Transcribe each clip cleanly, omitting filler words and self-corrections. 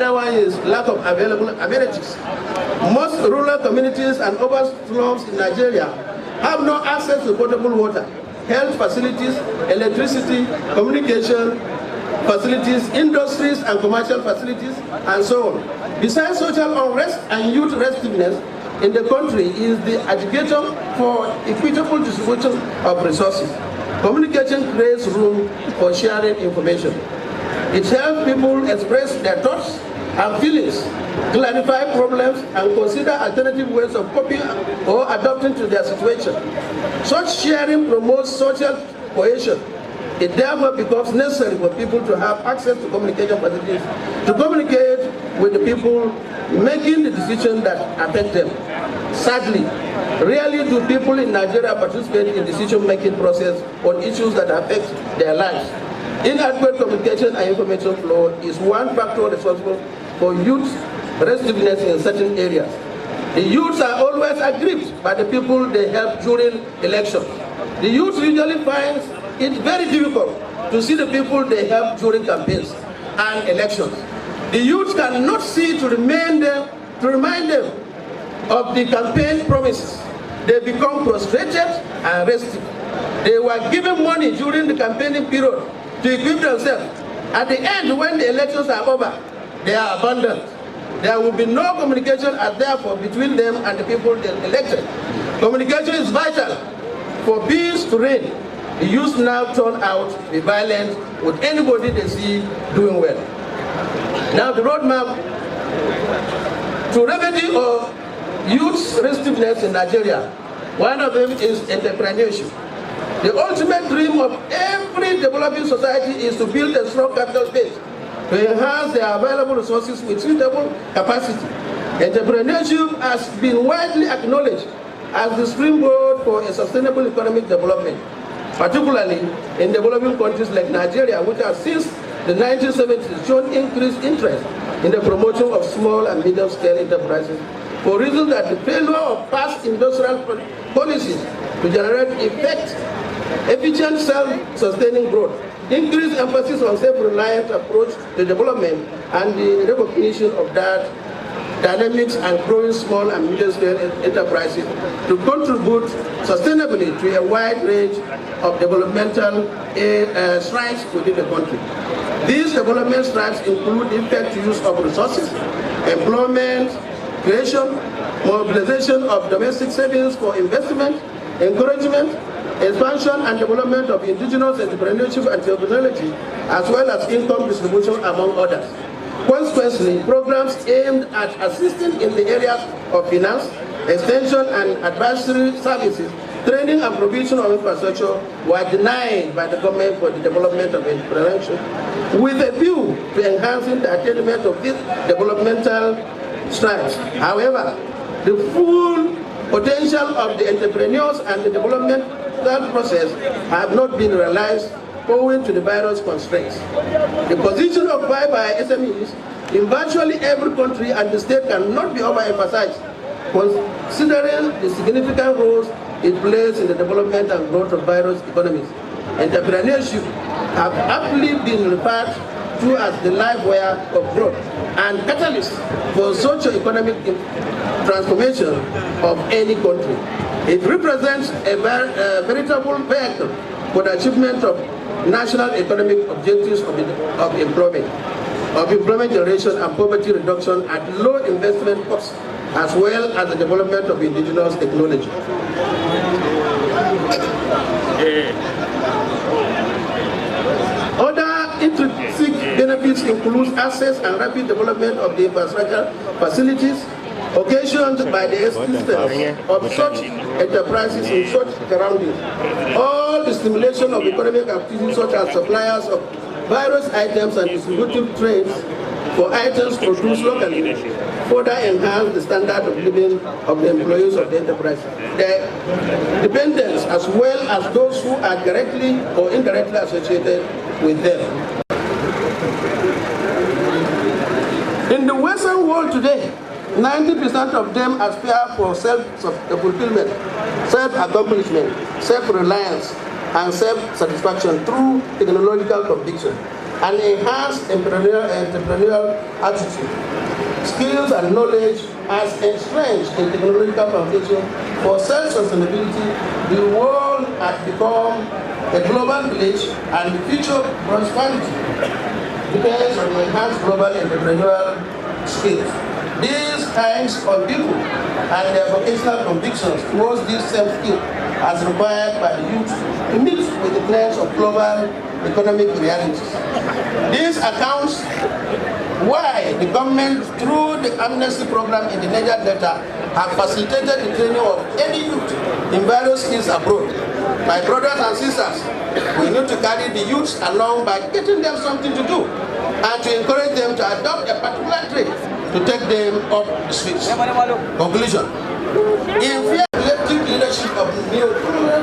Another one is lack of available amenities. Most rural communities and urban slums in Nigeria have no access to potable water, health facilities, electricity, communication facilities, industries and commercial facilities, and so on. Besides social unrest and youth restiveness in the country is the agitator for equitable distribution of resources. Communication creates room for sharing information. It helps people express their thoughts and feelings, clarify problems, and consider alternative ways of coping or adapting to their situation. Such sharing promotes social cohesion. It therefore becomes necessary for people to have access to communication facilities, to communicate with the people making the decisions that affect them. Sadly, rarely do people in Nigeria participate in decision-making process on issues that affect their lives. Inadequate communication and information flow is one factor responsible for youth restiveness in certain areas. The youths are always aggrieved by the people they help during elections. The youth usually finds it very difficult to see the people they help during campaigns and elections. The youth cannot see to remind them of the campaign promises. They become frustrated and restive. They were given money during the campaigning period to equip themselves. At the end, when the elections are over, they are abandoned. There will be no communication as therefore between them and the people they elected. Communication is vital for peace to reign. The youth now turn out to be violent with anybody they see doing well. Now the roadmap to remedy of youth's restiveness in Nigeria, one of them is entrepreneurship. The ultimate dream of every developing society is to build a strong capital base to enhance their available resources with suitable capacity. Entrepreneurship has been widely acknowledged as the springboard for a sustainable economic development, particularly in developing countries like Nigeria, which has since the 1970s shown increased interest in the promotion of small and medium-scale enterprises for reasons that the failure of past industrial policies to generate efficient self-sustaining growth, increased emphasis on self-reliant approach to development, and the recognition of that dynamics and growing small and medium-scale enterprises to contribute sustainably to a wide range of developmental strides within the country. These development strides include effective use of resources, employment creation, mobilization of domestic savings for investment, encouragement, expansion and development of indigenous entrepreneurship and technology, as well as income distribution, among others. Consequently, programs aimed at assisting in the areas of finance, extension and advisory services, training and provision of infrastructure were denied by the government for the development of entrepreneurship, with a view to enhancing the attainment of these developmental strides. However, the full potential of the entrepreneurs and the developmental process have not been realized owing to the various constraints. The position occupied by SMEs in virtually every country and the state cannot be overemphasized, considering the significant roles it plays in the development and growth of various economies. Entrepreneurship have aptly been referred to as the life wire of growth and catalyst for socio-economic transformation of any country. It represents a veritable vehicle for the achievement of national economic objectives of employment generation and poverty reduction at low investment costs, as well as the development of indigenous technology. Other intrinsic benefits include access and rapid development of the infrastructure facilities occasioned by the existence of such enterprises in such surroundings. All the stimulation of economic activities such as suppliers of various items and distributive trades for items produced locally further enhance the standard of living of the employees of the enterprise, their dependents, as well as those who are directly or indirectly associated with them. In the Western world today, 90% of them aspire for self-fulfillment, self-accomplishment, self-reliance, and self-satisfaction through technological conviction. and enhanced entrepreneurial attitude, skills and knowledge as entrenched in technological foundation for self-sustainability. The world has become a global village, and the future prosperity depends on the enhanced global entrepreneurial skills. These kinds of people and their vocational convictions towards this same skill as required by the youth to meet with the trends of global economic realities. This accounts why the government, through the amnesty program in the Niger Delta, have facilitated the training of any youth in various skills abroad. My brothers and sisters, we need to carry the youths along by getting them something to do and to encourage them to adopt a particular trade to take them up the streets. Conclusion. In fear of collective leadership of the neo-colonial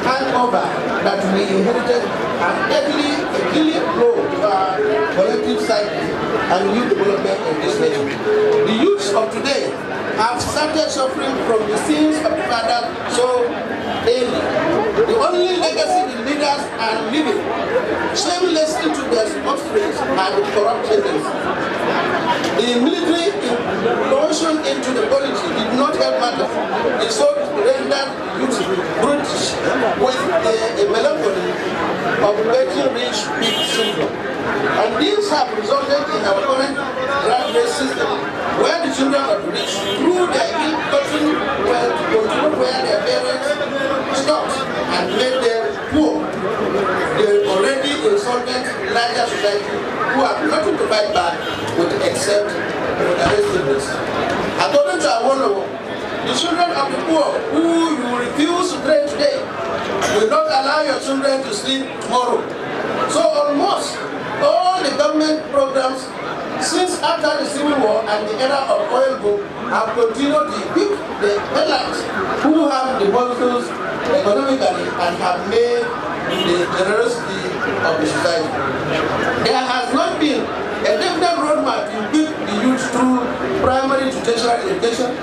hangover that we inherited an deadly blow to our collective psyche and youth development in this nation. The youths of today have started suffering from the sins of the fathers so early. The only legacy the leaders are living shamelessly to their offspring and corrupt tendencies. The military inclusion into the policy did not help matters. It so rendered youth brutish with a melancholy of getting rich big syndrome. And these have resulted in our current rat race system, where the children of the rich, through their ill-gotten wealth, control where their parents stopped and made them poor. The already insolvent larger society who have nothing to fight back with except arrestiveness. According to our the children of the poor who you refuse to train today will not allow your children to sleep tomorrow. So almost all the government programs since after the Civil War and the era of oil boom have continued to equip the elites who have the muscles economically and have made the generosity of the society. There has not been a definite roadmap to equip the youth through primary to tertiary education,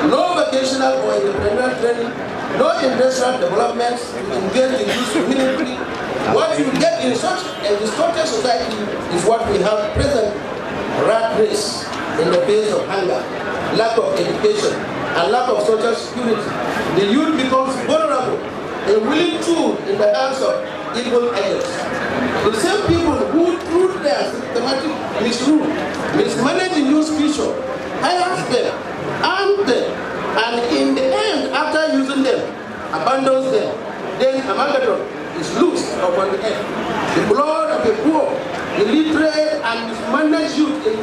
no vocational or entrepreneurial training, no industrial development to engage the youth meaningfully. What you get in such a distorted society is what we have present: rat race in the face of hunger, lack of education, and lack of social security. The youth becomes vulnerable, a willing tool in the hands of evil agents. The same people who, through their systematic misrule, mismanage the youth's future, hires them, arms them, and in the end, after using them, abandons them. Then a Armageddon is loosed upon the earth. The blood of the poor, the literate, and mismanaged youth in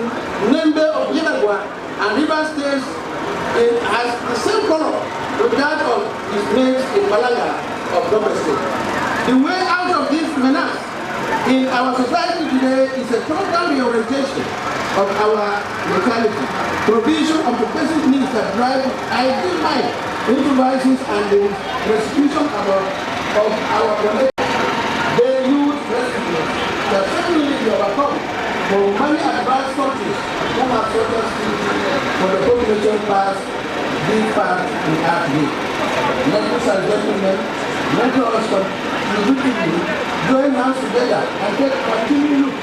number of Yenagua and River States has the same color with that of his mates in Malanga of Gombe State. The way out of this menace in our society today is a total reorientation of our mentality, provision of the basic needs that drive ideal mind into vices and the restitution of our collective. They use restitution that certainly be overcome for many advanced countries who have social security for the population pass this part we have today. Ladies and gentlemen, let us collectively join hands together and take continued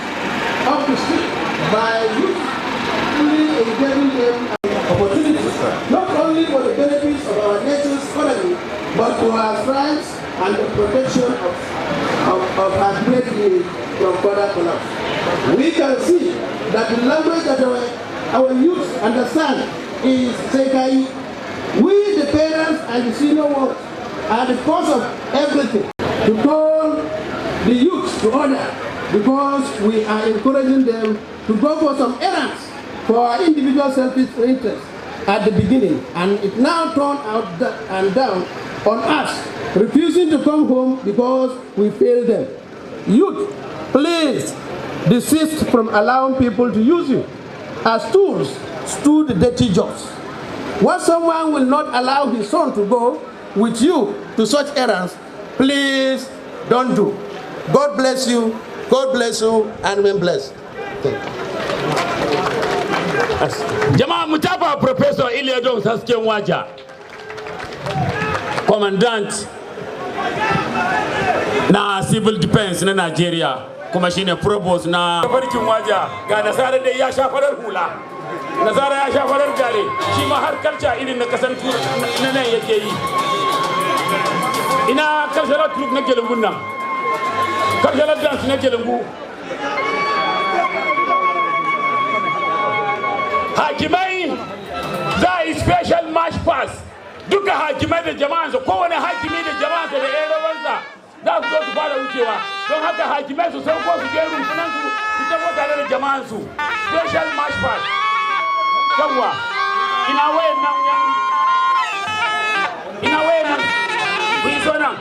off the street by youthfully engaging them opportunities, not only for the benefits of our nation's economy, but for our rights and the protection of our great need from further collapse. We can see that the language that our youth understand is Sekai. We, the parents and the senior ones, are the cause of everything. To call the youth to order because we are encouraging them to go for some errands for our individual selfish interests at the beginning, and it now turned out and down on us, refusing to come home because we failed them. Youth, please desist from allowing people to use you as tools to do the dirty jobs. When someone will not allow his son to go with you to such errands, please don't do. God bless you, and remain blessed. Jama'a mutafa Professor Iliadon Sasken Waja, Commandant na Civil Defense na Nigeria, kuma shine provost na farkin Waja. Ga Nasara dai ya sha farar hula, Nasara ya sha farar gare, shi ma har kalca irin na kasan na nan yake yi. Ina cultural troupe na Gelungun nan, cultural dance na Gelungu. Hakimai za a yi special march pass, duka hakimai da jama'ansa, kowane hakimi da jama'ansa da ƴan rawansa za su zo su fara wucewa. Don haka hakimai su sauko su je rumfunan su tafi tare da jama'ansu. Special march pass. Yawwa, ina wayan nan ku yi so nan.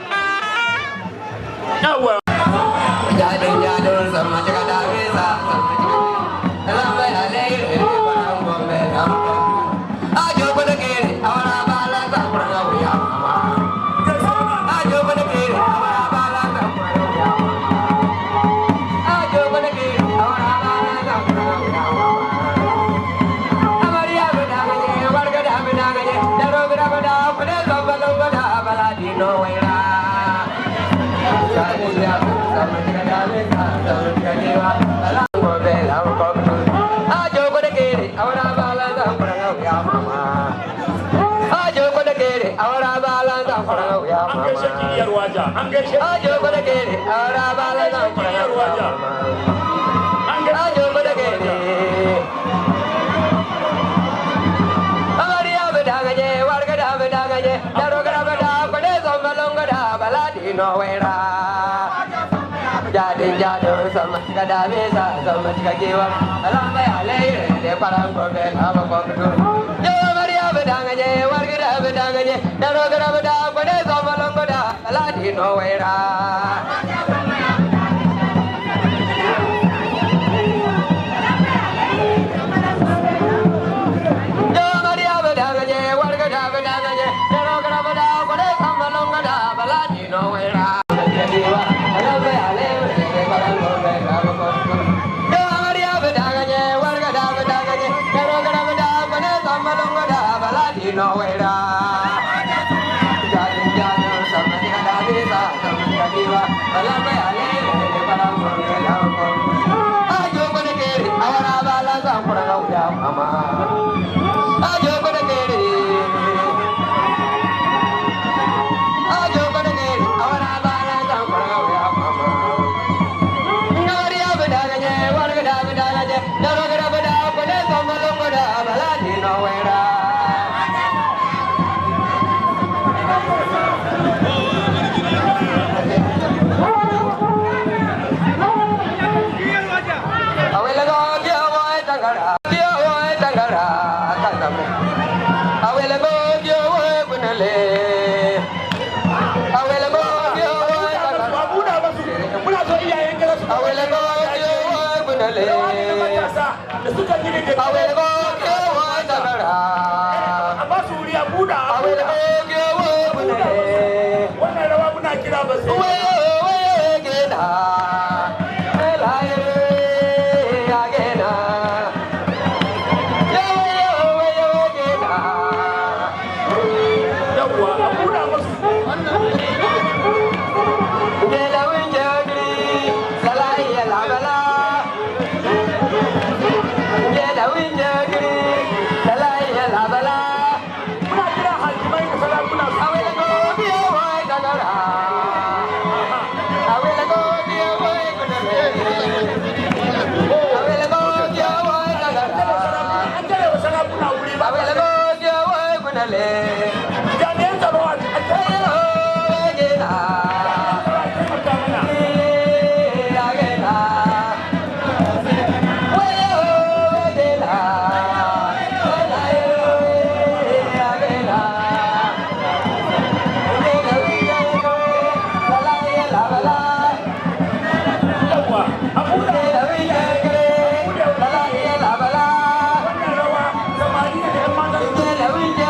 Yawwa. Jadon sama cika damisa, lambai alayi kwanan gombe lambai. Ajo pada kiri, awara bala sampura ngawuya mama. Ajo pada kiri, awara bala sampura ngawuya mama. Ajo pada kiri, awara bala sampura ngawuya mama. Amariya bedanganye, warga dah bedanganye, daro beda beda, pada lomba dah bala di Noera. Sama cika damisa, sama cika jiwa, alam gombe lambai. Ajo pada kiri, awara bala sampura ngawuya mama. Ajo pada kiri, awara bala sampura ngawuya An mama. gaishe kiyar Waja, an gaishe Ajo pada kiri, awara bala sampura ngawuya mama. Ajo pada kiri. Amariya bedanganye, warga dah bedanganye, daro gara beda, pada sombalong gada baladi Noera. Jadon sama cika damisa, sama cika jiwa, lambai alayi de parang gombe lama gombe. Yo Amariya bedanganye, warga dah bedanganye, daro gara beda, pada sombalong gada baladi Noera. Yo Amariya bedanganye, warga dah bedanganye, daro gara beda, pada sombalong gada baladi Noera. Lambai alayi de parang gombe lama gombe. Yo Amariya bedanganye, warga dah bedanganye, daro gara beda, pada sombalong gada baladi Noera. Jadon sama cika damisa, sama cika jiwa, lambai alayi de parang gombe lama gombe. Ajo pada kiri, awara bala sampura ngawuya mama. Ajo pada kiri. Ajo pada kiri, awara bala sampura ngawuya mama. Amariya bedanganye, warga dah bedanganye, daro gara beda, pada sombalong gada baladi Noera. Awelago kya woy tangara, tangame. Awelago kya woy bunale. Awelago kya woy tangara. Awelago kya woy bunale. Awelago kya woy tangara. Awelago kya woy bunale. Oye gena.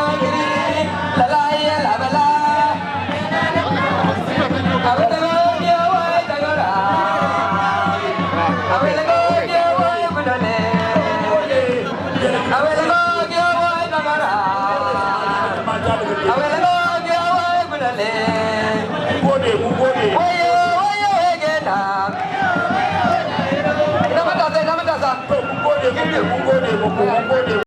Thank you. muku mun gode